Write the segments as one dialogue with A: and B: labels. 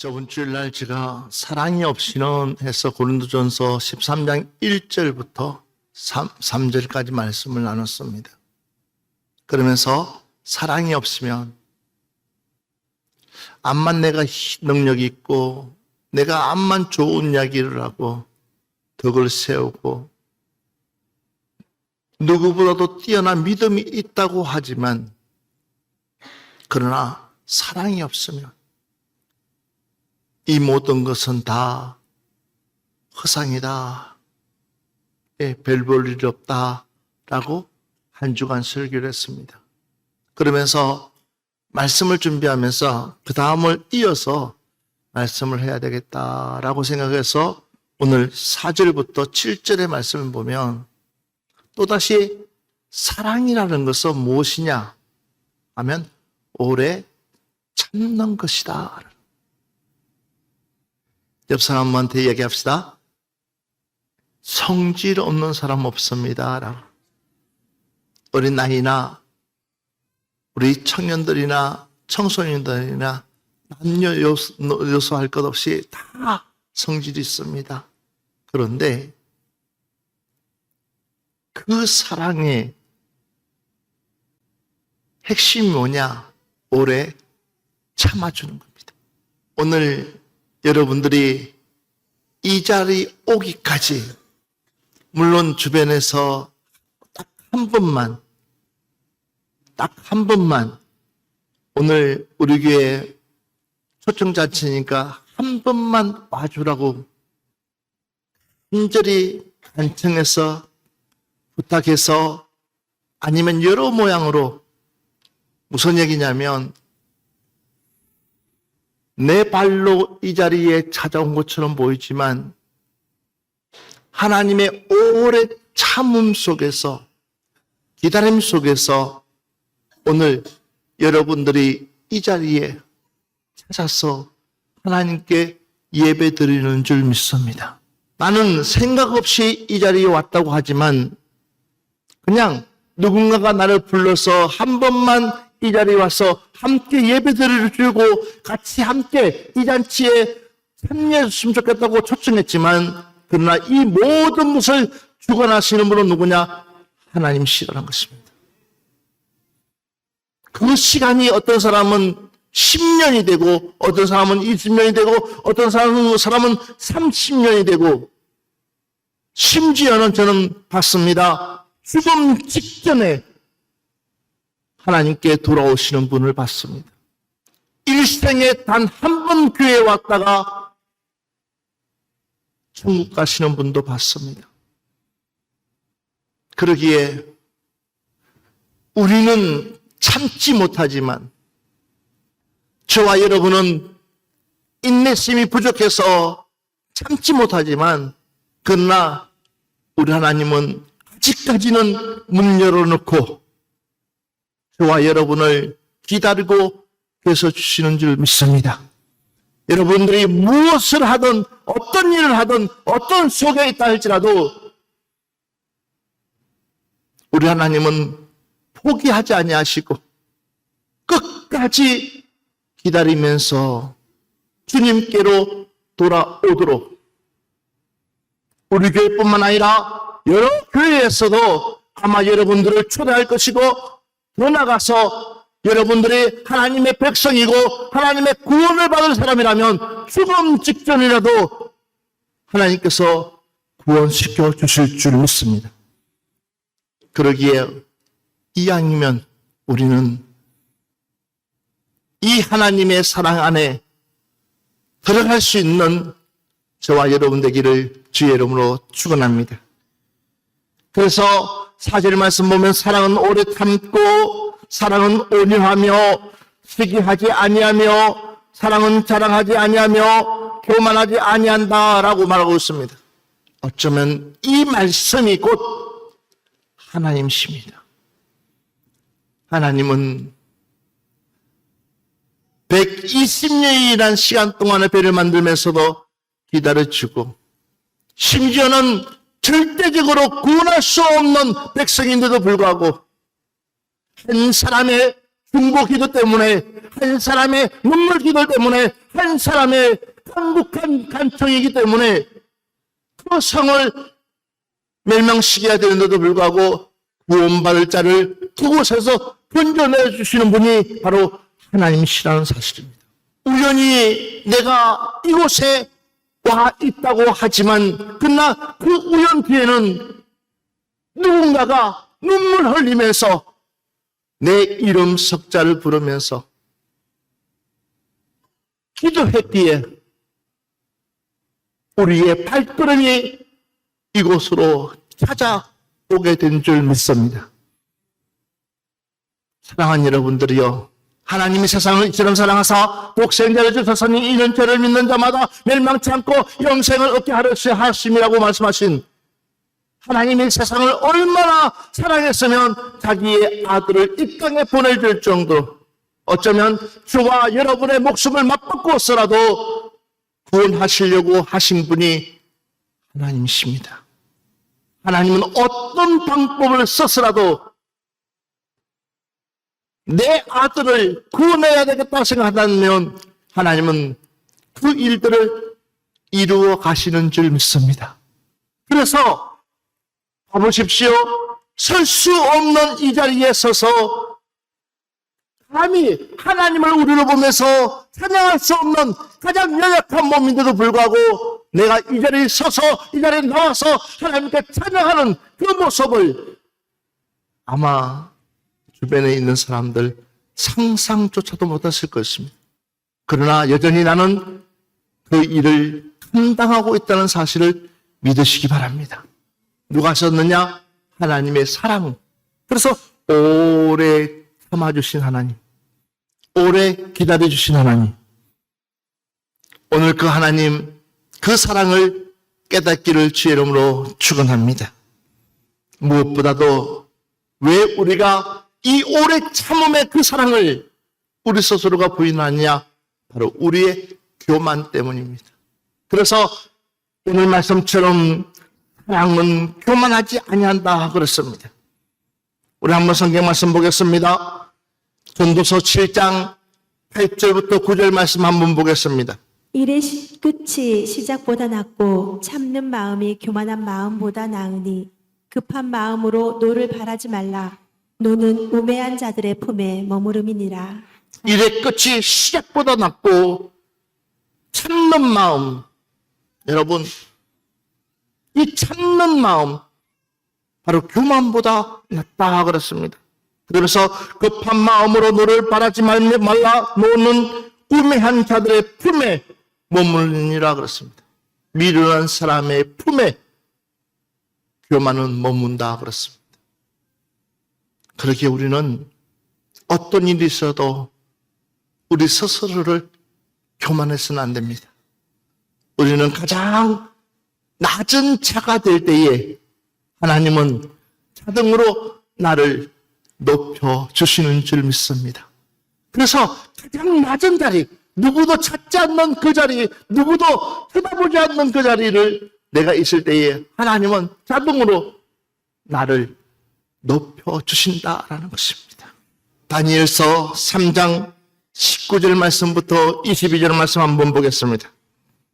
A: 저번 주일날 제가 사랑이 없이는 해서 고린도전서 13장 1절부터 3절까지 말씀을 나눴습니다. 그러면서 사랑이 없으면 암만 내가 능력이 있고 내가 암만 좋은 이야기를 하고 덕을 세우고 누구보다도 뛰어난 믿음이 있다고 하지만 그러나 사랑이 없으면 이 모든 것은 다 허상이다. 별 볼 일이 없다라고 한 주간 설교를 했습니다. 그러면서 말씀을 준비하면서 그 다음을 이어서 말씀을 해야 되겠다라고 생각해서 오늘 4절부터 7절의 말씀을 보면 또다시 사랑이라는 것은 무엇이냐 하면 오래 참는 것이다. 옆 사람한테 얘기합시다. 성질 없는 사람 없습니다. 라고. 어린 나이나 우리 청년들이나 청소년들이나 남녀 요소할 것 없이 다 성질이 있습니다. 그런데 그 사랑의 핵심이 뭐냐? 오래 참아주는 겁니다. 오늘 여러분들이 이 자리 오기까지 물론 주변에서 딱 한 번만 오늘 우리 교회 초청자치니까 한 번만 와주라고 간절히 간청해서 부탁해서 아니면 여러 모양으로 무슨 얘기냐면 내 발로 이 자리에 찾아온 것처럼 보이지만 하나님의 오래 참음 속에서 기다림 속에서 오늘 여러분들이 이 자리에 찾아서 하나님께 예배 드리는 줄 믿습니다. 나는 생각 없이 이 자리에 왔다고 하지만 그냥 누군가가 나를 불러서 한 번만 이 자리에 와서 함께 예배드리를 주고 같이 함께 이 잔치에 참여해 주시면 좋겠다고 초청했지만 그러나 이 모든 것을 주관하시는 분은 누구냐? 하나님이시라는 것입니다. 그 시간이 어떤 사람은 10년이 되고 어떤 사람은 20년이 되고 어떤 사람은 30년이 되고 심지어는 저는 봤습니다. 죽음 직전에 하나님께 돌아오시는 분을 봤습니다. 일생에 단 한 번 교회에 왔다가 천국 가시는 분도 봤습니다. 그러기에 우리는 참지 못하지만 저와 여러분은 인내심이 부족해서 참지 못하지만 그러나 우리 하나님은 아직까지는 문 열어놓고 저와 여러분을 기다리고 계셔 주시는 줄 믿습니다. 여러분들이 무엇을 하든 어떤 일을 하든 어떤 속에 있다 할지라도 우리 하나님은 포기하지 아니하시고 끝까지 기다리면서 주님께로 돌아오도록 우리 교회뿐만 아니라 여러 교회에서도 아마 여러분들을 초대할 것이고 더 나가서 여러분들이 하나님의 백성이고 하나님의 구원을 받을 사람이라면 죽음 직전이라도 하나님께서 구원시켜 주실 줄 믿습니다. 그러기에 이왕이면 우리는 이 하나님의 사랑 안에 들어갈 수 있는 저와 여러분 되기를 주의 이름으로 축원합니다. 그래서 4절 말씀 보면 사랑은 오래 참고 사랑은 온유하며 시기하지 아니하며 사랑은 자랑하지 아니하며 교만하지 아니한다라고 말하고 있습니다. 어쩌면 이 말씀이 곧 하나님이십니다. 하나님은 120년이라는 시간 동안에 배를 만들면서도 기다려주고 심지어는 절대적으로 구원할 수 없는 백성인데도 불구하고 한 사람의 중보 기도 때문에, 한 사람의 눈물 기도 때문에, 한 사람의 강국한 간청이기 때문에 그 성을 멸망시켜야 되는데도 불구하고 구원받을 자를 그곳에서 건져내 주시는 분이 바로 하나님이시라는 사실입니다. 우연히 내가 이곳에 와 있다고 하지만 그러나 그 우연 뒤에는 누군가가 눈물 흘리면서 내 이름 석자를 부르면서 기도했기에 우리의 발걸음이 이곳으로 찾아오게 된 줄 믿습니다. 사랑하는 여러분들이요, 하나님이 세상을 이처럼 사랑하사 독생자를 주셨으니 이는 죄를 믿는 자마다 멸망치 않고 영생을 얻게 하심이라고 말씀하신 하나님이 세상을 얼마나 사랑했으면 자기의 아들을 이 땅에 보내줄 정도로 어쩌면 주와 여러분의 목숨을 맞바꾸어서라도 구원하시려고 하신 분이 하나님이십니다. 하나님은 어떤 방법을 써서라도 내 아들을 구원해야 되겠다 생각한다면 하나님은 그 일들을 이루어 가시는 줄 믿습니다. 그래서 봐보십시오. 설 수 없는 이 자리에 서서 감히 하나님을 우리로 보면서 찬양할 수 없는 가장 연약한 몸인데도 불구하고 내가 이 자리에 서서 이 자리에 나와서 하나님께 찬양하는 그 모습을 아마 주변에 있는 사람들 상상조차도 못했을 것입니다. 그러나 여전히 나는 그 일을 감당하고 있다는 사실을 믿으시기 바랍니다. 누가 하셨느냐? 하나님의 사랑. 그래서 오래 참아주신 하나님, 오래 기다려주신 하나님, 오늘 그 하나님, 그 사랑을 깨닫기를 주의 이름으로 축원합니다. 무엇보다도 왜 우리가 이 오래 참음의 그 사랑을 우리 스스로가 부인하느냐? 바로 우리의 교만 때문입니다. 그래서 오늘 말씀처럼 사랑은 교만하지 아니한다 그랬습니다. 우리 한번 성경 말씀 보겠습니다. 전도서 7장 8절부터 9절 말씀 한번 보겠습니다.
B: 일의 끝이 시작보다 낫고 참는 마음이 교만한 마음보다 나으니 급한 마음으로 노를 바라지 말라. 노는 우매한 자들의 품에 머무름이니라.
A: 일의 끝이 시작보다 낫고 참는 마음, 여러분, 이 참는 마음 바로 교만보다 낫다 그랬습니다. 그래서 급한 마음으로 노를 바라지 말라. 노는 우매한 자들의 품에 머무르니라 그랬습니다. 미련한 사람의 품에 교만은 머문다 그랬습니다. 그렇게 우리는 어떤 일이 있어도 우리 스스로를 교만해서는 안 됩니다. 우리는 가장 낮은 자가 될 때에 하나님은 자동으로 나를 높여주시는 줄 믿습니다. 그래서 가장 낮은 자리, 누구도 찾지 않는 그 자리, 누구도 쳐다보지 않는 그 자리를 내가 있을 때에 하나님은 자동으로 나를 높여주신다라는 것입니다. 다니엘서 3장 19절 말씀부터 22절 말씀 한번 보겠습니다.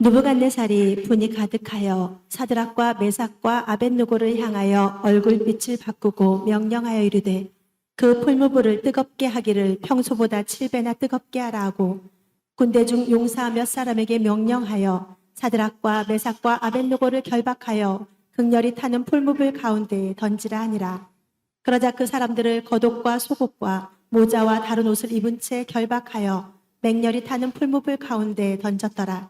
B: 느부갓네살이 분이 가득하여 사드락과 메삭과 아벳느고를 향하여 얼굴빛을 바꾸고 명령하여 이르되 그 풀무불을 뜨겁게 하기를 평소보다 7배나 뜨겁게 하라 하고 군대 중 용사 몇 사람에게 명령하여 사드락과 메삭과 아벳느고를 결박하여 극렬히 타는 풀무불 가운데에 던지라 하니라. 그러자 그 사람들을 겉옷과 속옷과 모자와 다른 옷을 입은 채 결박하여 맹렬히 타는 풀무불 가운데에 던졌더라.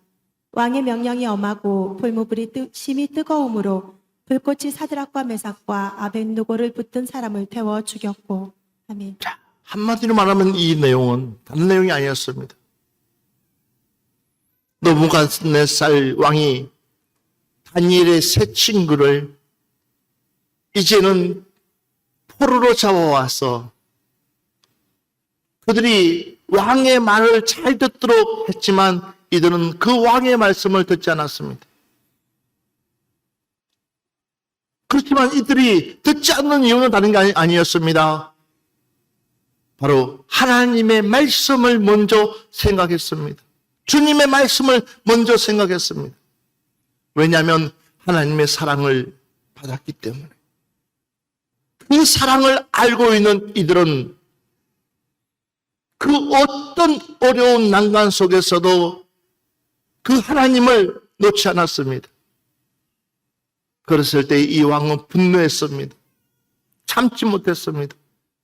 B: 왕의 명령이 엄하고 풀무불이 심히 뜨거움으로 불꽃이 사드락과 메삭과 아벳느고를 붙든 사람을 태워 죽였고. 아멘.
A: 자, 한마디로 말하면 이 내용은 다른 내용이 아니었습니다. 느부갓네살 왕이 다니엘의 세 친구를 이제는 포로로 잡아와서 그들이 왕의 말을 잘 듣도록 했지만 이들은 그 왕의 말씀을 듣지 않았습니다. 그렇지만 이들이 듣지 않는 이유는 다른 게 아니었습니다. 바로 하나님의 말씀을 먼저 생각했습니다. 주님의 말씀을 먼저 생각했습니다. 왜냐하면 하나님의 사랑을 받았기 때문에. 그 사랑을 알고 있는 이들은 그 어떤 어려운 난관 속에서도 그 하나님을 놓지 않았습니다. 그랬을 때 이 왕은 분노했습니다. 참지 못했습니다.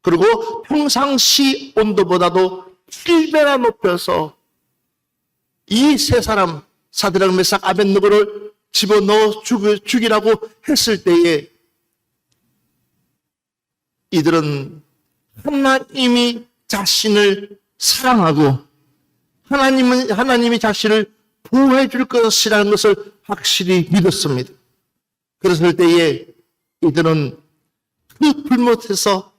A: 그리고 평상시 온도보다도 7배나 높여서 이 세 사람 사드락 메삭 아벳느고를 집어넣어 죽이라고 했을 때에 이들은 하나님이 자신을 사랑하고 하나님이 자신을 보호해 줄 것이라는 것을 확실히 믿었습니다. 그랬을 때에 이들은 그 불못에서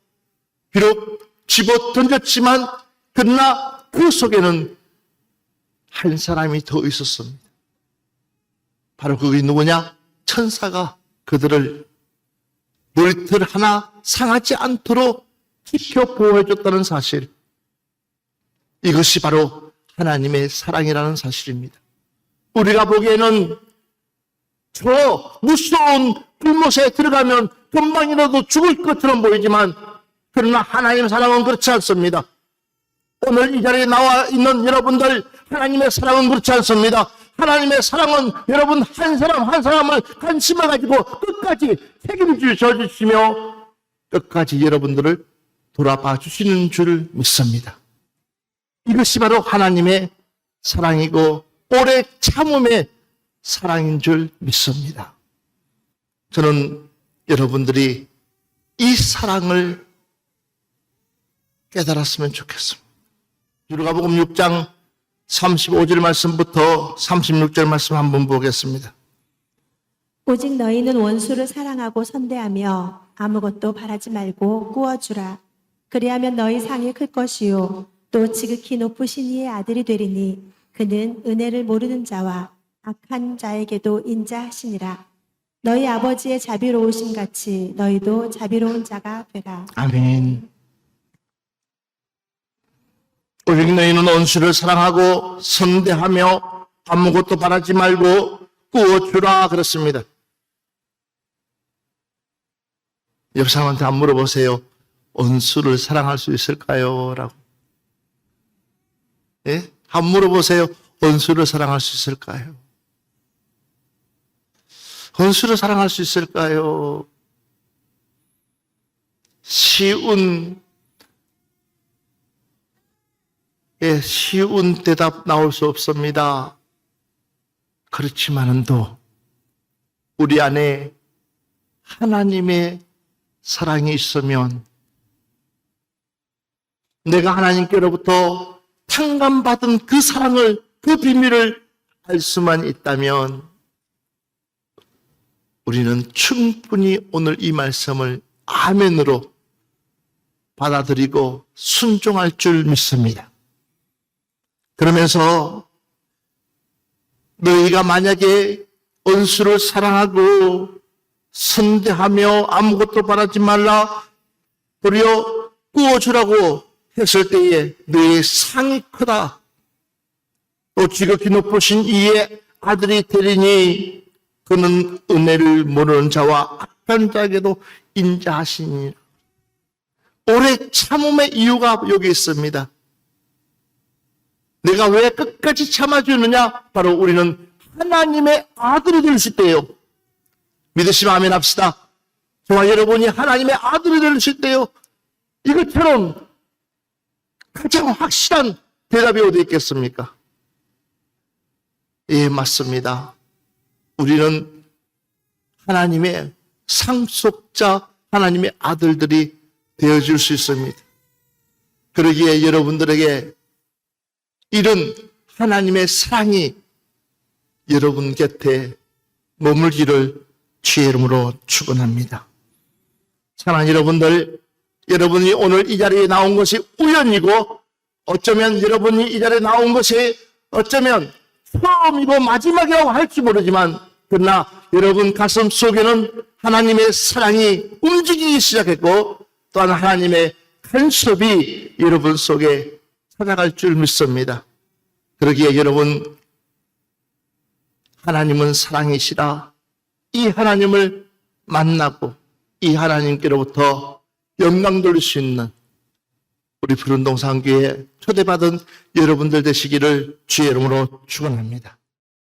A: 비록 집어 던졌지만 그러나 그 속에는 한 사람이 더 있었습니다. 바로 그게 누구냐? 천사가 그들을 놀이터 하나 상하지 않도록 지켜 보호해 줬다는 사실. 이것이 바로 하나님의 사랑이라는 사실입니다. 우리가 보기에는 저 무서운 불못에 들어가면 금방이라도 죽을 것처럼 보이지만 그러나 하나님의 사랑은 그렇지 않습니다. 오늘 이 자리에 나와 있는 여러분들, 하나님의 사랑은 그렇지 않습니다. 하나님의 사랑은 여러분 한 사람 한 사람을 관심을 가지고 끝까지 책임질 져주시며 끝까지 여러분들을 돌아봐 주시는 줄 믿습니다. 이것이 바로 하나님의 사랑이고 오래 참음의 사랑인 줄 믿습니다. 저는 여러분들이 이 사랑을 깨달았으면 좋겠습니다. 누가복음 6장 35절 말씀부터 36절 말씀 한번 보겠습니다.
B: 오직 너희는 원수를 사랑하고 선대하며 아무것도 바라지 말고 꾸어주라. 그리하면 너희 상이 클 것이요 또 지극히 높으신 이의 아들이 되리니 그는 은혜를 모르는 자와 악한 자에게도 인자하시니라. 너희 아버지의 자비로우심 같이 너희도 자비로운 자가 되라.
A: 아멘. 오직 너희는 원수를 사랑하고 선대하며 아무것도 바라지 말고 꾸어주라 그렇습니다. 옆 사람한테 안 물어보세요. 원수를 사랑할 수 있을까요? 라고. 예? 한 물어보세요. 원수를 사랑할 수 있을까요? 원수를 사랑할 수 있을까요? 쉬운 대답 나올 수 없습니다. 그렇지만은 또 우리 안에 하나님의 사랑이 있으면 내가 하나님께로부터 탕감받은 그 사랑을, 그 비밀을 알 수만 있다면 우리는 충분히 오늘 이 말씀을 아멘으로 받아들이고 순종할 줄 믿습니다. 그러면서 너희가 만약에 원수를 사랑하고 선대하며 아무것도 바라지 말라 도리어 꾸어주라고 했을 때에 너희의 상이 크다. 또 지극히 높으신 이의 아들이 되리니 그는 은혜를 모르는 자와 악한 자에게도 인자하시니. 오래 참음의 이유가 여기 있습니다. 내가 왜 끝까지 참아주느냐? 바로 우리는 하나님의 아들이 될 수 있대요. 믿으시면 아멘 합시다. 저와 여러분이 하나님의 아들이 될 수 있대요. 이것처럼 가장 확실한 대답이 어디 있겠습니까? 예, 맞습니다. 우리는 하나님의 상속자, 하나님의 아들들이 되어줄 수 있습니다. 그러기에 여러분들에게 이런 하나님의 사랑이 여러분 곁에 머물기를 주의 이름으로 축원합니다. 사랑하는 여러분들, 여러분이 오늘 이 자리에 나온 것이 우연이고 어쩌면 여러분이 이 자리에 나온 것이 어쩌면 처음이고 마지막이라고 할지 모르지만 그러나 여러분 가슴 속에는 하나님의 사랑이 움직이기 시작했고 또한 하나님의 큰 수업이 여러분 속에 찾아갈 줄 믿습니다. 그러기에 여러분, 하나님은 사랑이시라. 이 하나님을 만나고 이 하나님께로부터 영광 돌릴 수 있는 우리 푸른동산교회 초대받은 여러분들 되시기를 주의 이름으로 축원합니다.